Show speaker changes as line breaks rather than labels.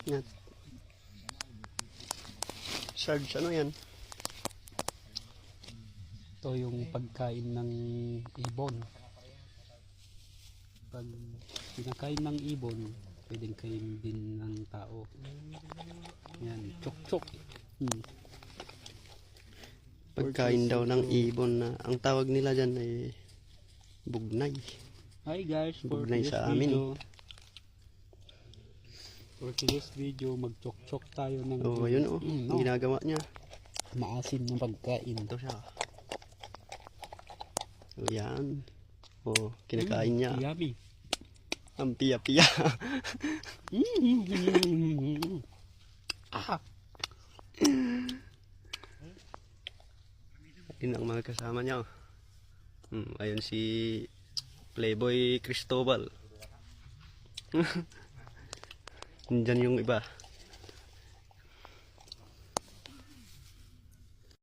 Yan. Sarge, ano yan?
Ito yung pagkain ng ibon. Pag pinakain ng ibon, pwedeng kain din ng tao. Yan, chok-chok.
Pagkain daw ng ibon na ang tawag nila dyan ay bugnay.
Hi guys, for
Bugnay
today's
sa amin.
video, mag-chok-chok tayo ng
Oh, yun oh. Ang ginagawa niya.
maasim na pagkain.
Ito siya. Oh, yan. Oh, kinakain niya.
Yummy.
Ang piya-piya.
Ah.
Yun ang mga kasama niya. Ayun si Playboy Cristobal. Nandyan yung iba.